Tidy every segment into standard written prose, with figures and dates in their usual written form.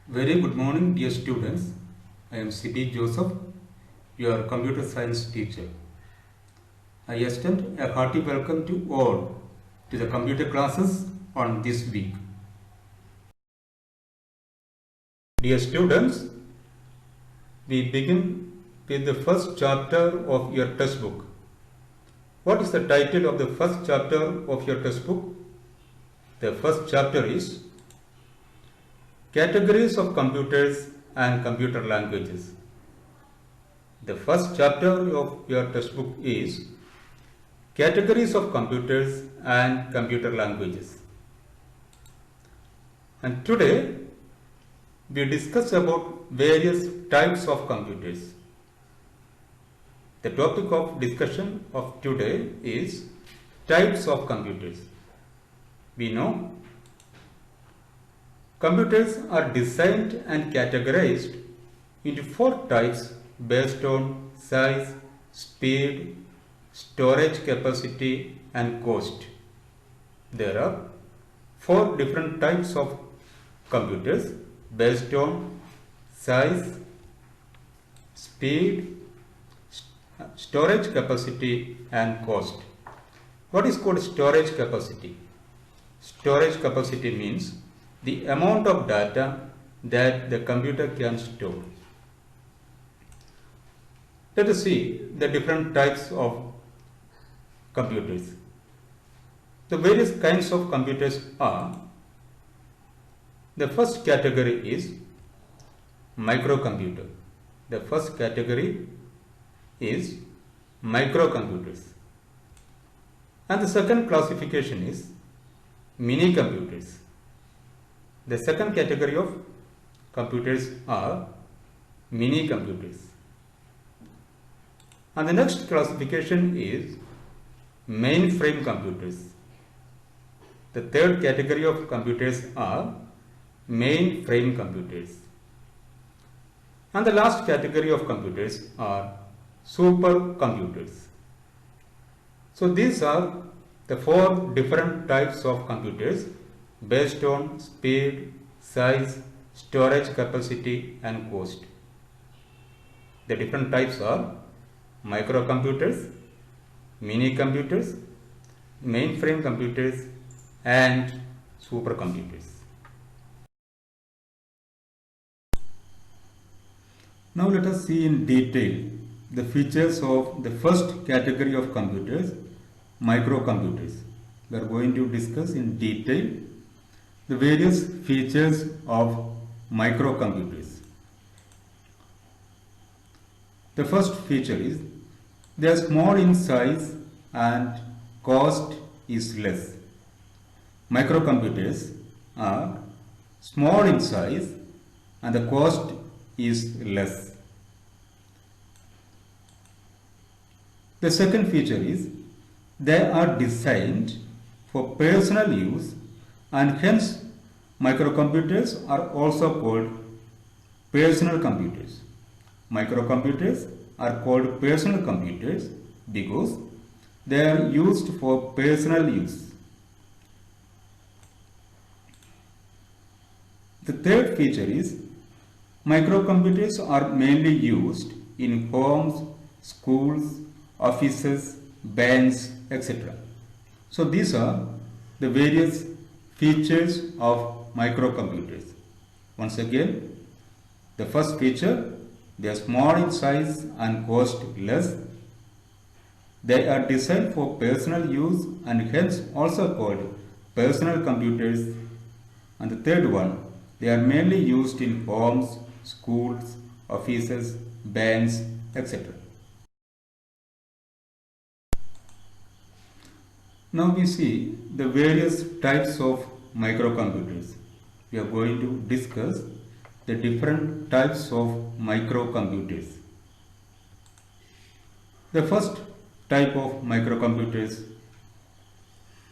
Very good morning, dear students. I am C.B. Joseph, your computer science teacher. I extend a hearty welcome to all to the computer classes on this week. Dear students, we begin with the first chapter of your textbook. What is the title of the first chapter of your textbook? The first chapter is Categories of Computers and Computer Languages. The first chapter of your textbook is Categories of Computers and Computer Languages. And today we discuss about various types of computers. The topic of discussion of today is types of computers. We know computers are designed and categorized into four types based on size, speed, storage capacity and cost. There are four different types of computers based on size, speed, storage capacity and cost. What is called storage capacity? Storage capacity means the amount of data that the computer can store. Let us see the different types of computers. The various kinds of computers are: the first category is microcomputer. The first category is microcomputers. And the second classification is mini computers. The second category of computers are mini computers. And the next classification is mainframe computers. The third category of computers are mainframe computers. And the last category of computers are supercomputers. So these are the four different types of computers based on speed, size, storage capacity and cost. The different types are microcomputers, mini computers, mainframe computers and supercomputers. Now let us see in detail the features of the first category of computers, microcomputers. We are going to discuss in detail the various features of microcomputers. The first feature is they are small in size and cost is less. Microcomputers are small in size and the cost is less. The second feature is they are designed for personal use and hence microcomputers are also called personal computers. Microcomputers are called personal computers because they are used for personal use. The third feature is microcomputers are mainly used in homes, schools, offices, banks, etc. So these are the various features of microcomputers. Once again, the first feature, they are small in size and cost less. They are designed for personal use and hence also called personal computers. And the third one, they are mainly used in homes, schools, offices, banks, etc. Now we see the various types of microcomputers. We are going to discuss the different types of microcomputers. The first type of microcomputers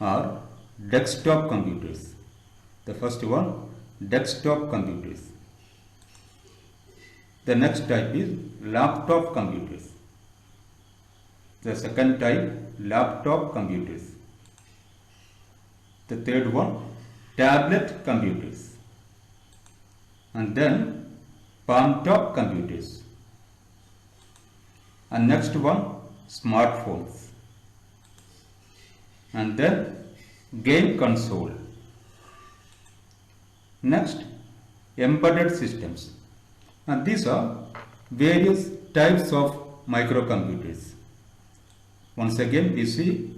are desktop computers. The first one, desktop computers. The next type is laptop computers. The second type, laptop computers. The third one, tablet computers. and then palm top computers, and next one smartphones, and then game console. Next, embedded systems, and these are various types of microcomputers. Once again, we see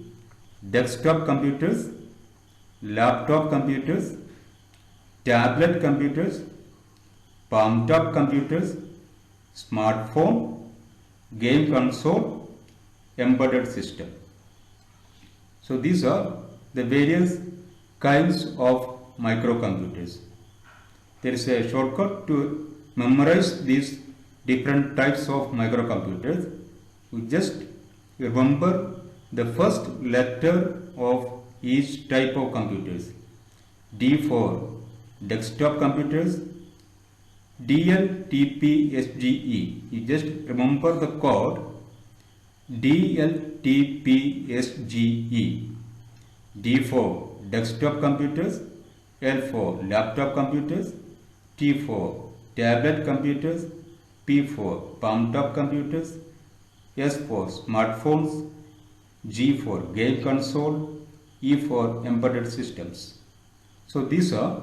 desktop computers, laptop computers, tablet computers, palm top computers, smartphone, game console, embedded system. So these are the various kinds of microcomputers. There is a shortcut to memorize these different types of microcomputers. You just remember the first letter of each type of computers. D for desktop computers, DLTPSGE. You just remember the code DLTPSGE. D for desktop computers, L for laptop computers, T for tablet computers, P for palm top computers, S for smartphones, G for game console, E for embedded systems. So these are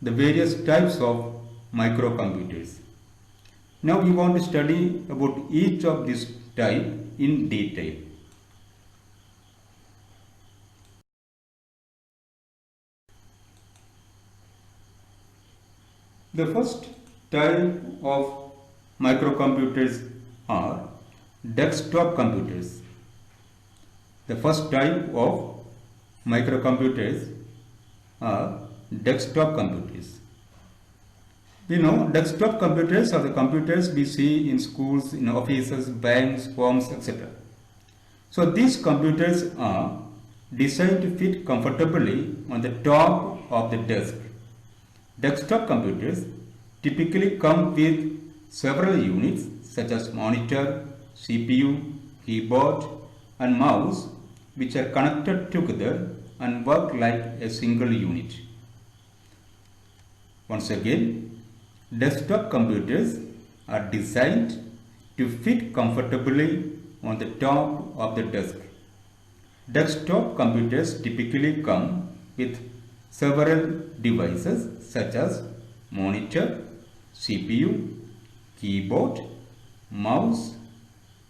the various types of microcomputers. Now we want to study about each of these type in detail. The first type of microcomputers are desktop computers. The first type of microcomputers are desktop computers. We know desktop computers are the computers we see in schools, in offices, banks, homes, etc. So these computers are designed to fit comfortably on the top of the desk. Desktop computers typically come with several units such as monitor, CPU, keyboard and mouse, which are connected together and work like a single unit. Once again, desktop computers are designed to fit comfortably on the top of the desk. Desktop computers typically come with several devices such as monitor, CPU, keyboard, mouse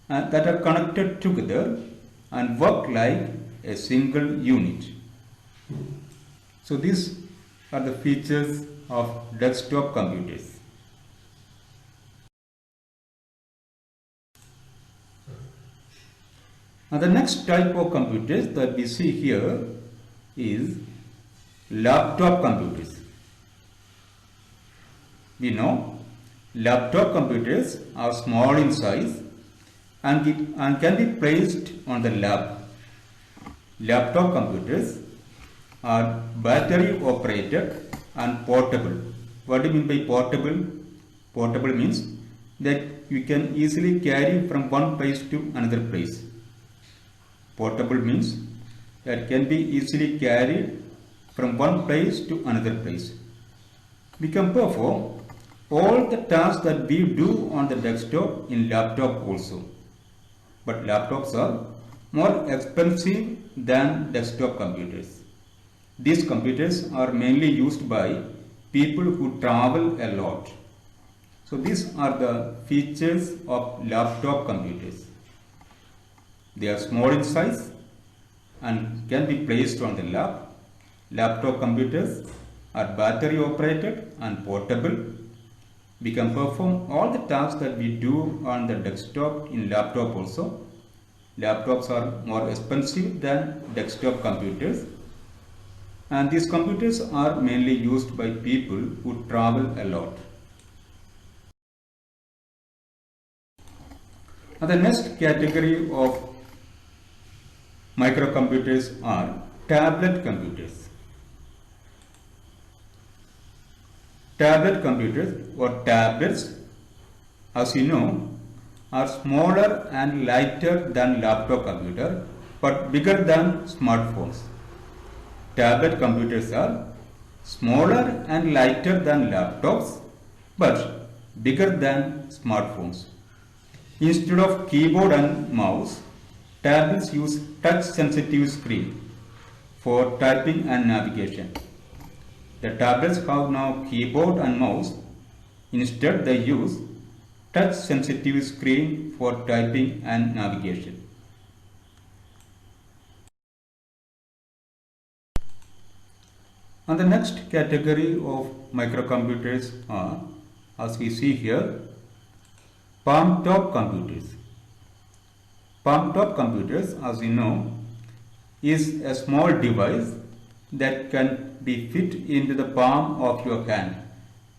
that are connected together and work like a single unit. So these are the features of desktop computers. Now the next type of computers that we see here is laptop computers. We know laptop computers are small in size and can be placed on the lap. Laptop computers are battery operated and portable. What do you mean by portable? Portable means that you can easily carry from one place to another place. Portable means that can be easily carried from one place to another place. We can perform all the tasks that we do on the desktop in laptop also. But laptops are more expensive than desktop computers. These computers are mainly used by people who travel a lot. So these are the features of laptop computers. They are small in size and can be placed on the lap. Laptop computers are battery operated and portable. We can perform all the tasks that we do on the desktop in laptop also. Laptops are more expensive than desktop computers. And these computers are mainly used by people who travel a lot. Now the next category of microcomputers are tablet computers. Tablet computers or tablets, as you know, are smaller and lighter than laptop computer but bigger than smartphones. Tablet computers are smaller and lighter than laptops but bigger than smartphones. Instead of keyboard and mouse, tablets use touch-sensitive screen for typing and navigation. The tablets have now keyboard and mouse. Instead, they use touch-sensitive screen for typing and navigation. And the next category of microcomputers are, as we see here, palm-top computers. Palm-top computers, as you know, is a small device that can be fit into the palm of your hand.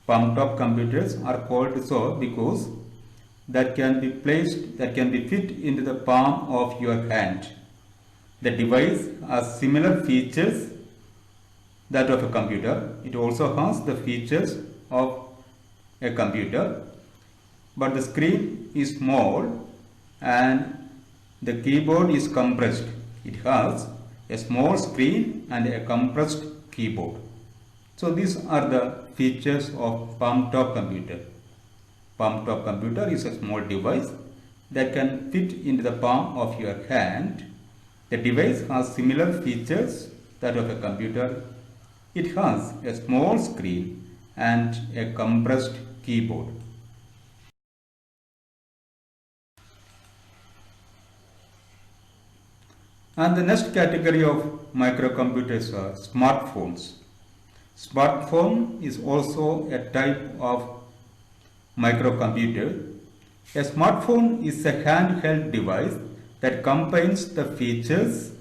Palm-top computers are called so because that can be fit into the palm of your hand. The device has similar features that of a computer. It also has the features of a computer, but the screen is small and the keyboard is compressed. It has a small screen and a compressed keyboard. So these are the features of palm-top computer. Palm-top computer is a small device that can fit into the palm of your hand. The device has similar features that of a computer. It has a small screen and a compressed keyboard. And the next category of microcomputers are smartphones. Smartphone is also a type of microcomputer. A smartphone is a handheld device that combines the features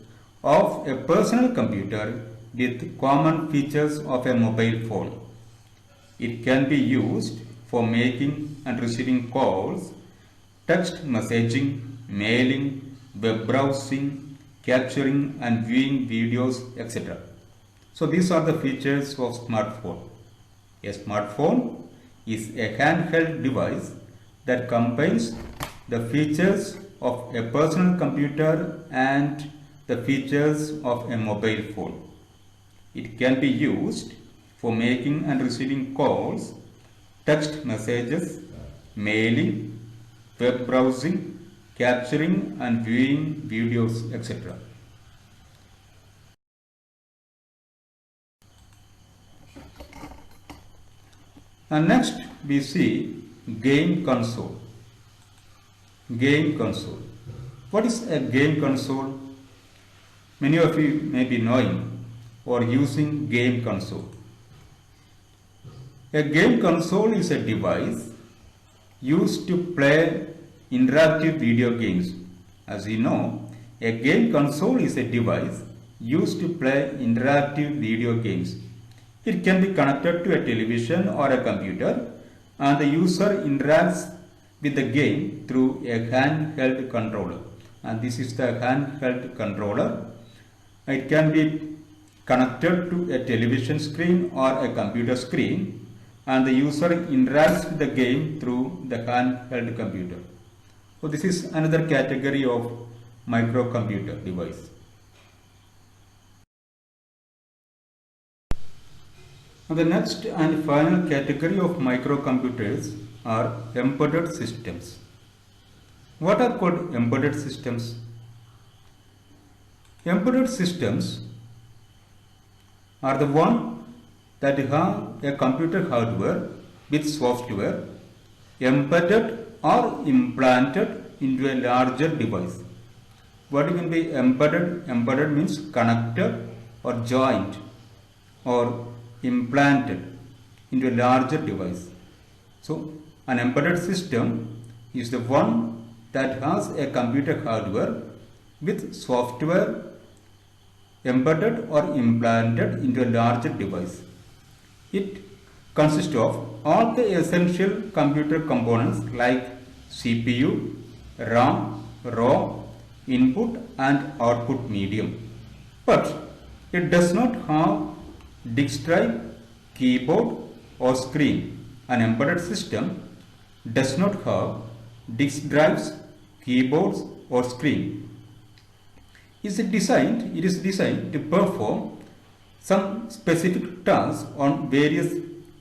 of a personal computer with common features of a mobile phone. It can be used for making and receiving calls, text messaging, mailing, web browsing, capturing and viewing videos, etc. So these are the features of smartphone. A smartphone is a handheld device that combines the features of a personal computer and the features of a mobile phone. It can be used for making and receiving calls, text messages, mailing, web browsing, capturing and viewing videos, etc. And next we see game console. Game console. What is a game console? Many of you may be knowing or using game console. A game console is a device used to play interactive video games. As you know, a game console is a device used to play interactive video games. It can be connected to a television or a computer, and the user interacts with the game through a handheld controller. And this is the handheld controller. It can be connected to a television screen or a computer screen, and the user interacts with the game through the handheld computer. So this is another category of microcomputer device. Now the next and final category of microcomputers are embedded systems. What are called embedded systems? Embedded systems are the one that have a computer hardware with software embedded or implanted into a larger device. What do you mean by embedded? Embedded means connected or joined or implanted into a larger device. So an embedded system is the one that has a computer hardware with software embedded or implanted into a larger device. It consists of all the essential computer components like CPU, RAM, ROM, input and output medium. But it does not have disk drive, keyboard or screen. An embedded system does not have disk drives, keyboards or screen. It is designed to perform some specific tasks on various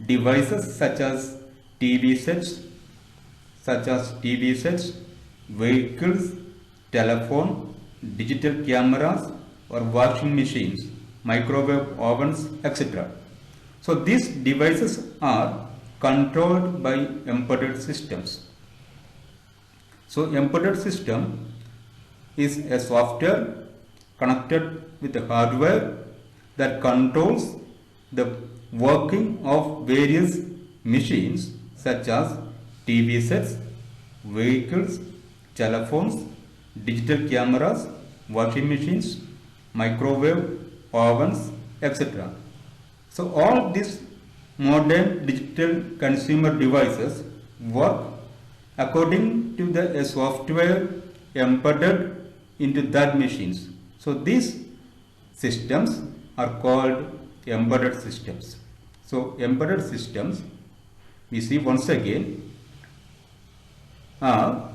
devices such as TV sets such as TV sets, vehicles, telephone, digital cameras or washing machines, microwave ovens, etc. So these devices are controlled by embedded systems. So embedded system is a software connected with the hardware that controls the working of various machines such as TV sets, vehicles, telephones, digital cameras, washing machines, microwave ovens, etc. So all these modern digital consumer devices work according to the software embedded into that machines. So these systems are called embedded systems. So embedded systems, we see once again, are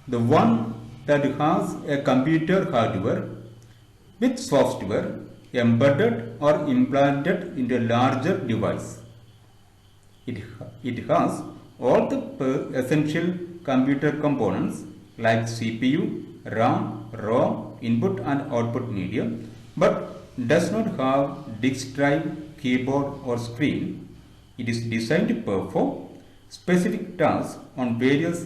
the one that has a computer hardware with software embedded or implanted into a larger device. It has all the essential computer components like CPU, RAM, ROM, input and output medium, but does not have disk drive, keyboard or screen. It is designed to perform specific tasks on various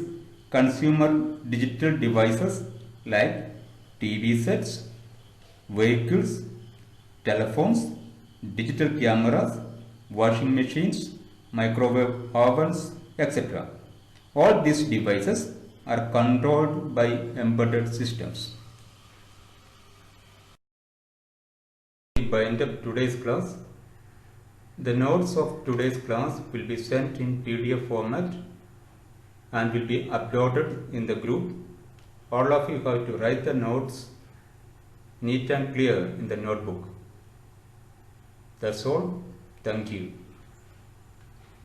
consumer digital devices like TV sets, vehicles, telephones, digital cameras, washing machines, microwave ovens, etc. All these devices are controlled by embedded systems. By end of today's class, the notes of today's class will be sent in PDF format and will be uploaded in the group. All of you have to write the notes neat and clear in the notebook. That's all. Thank you.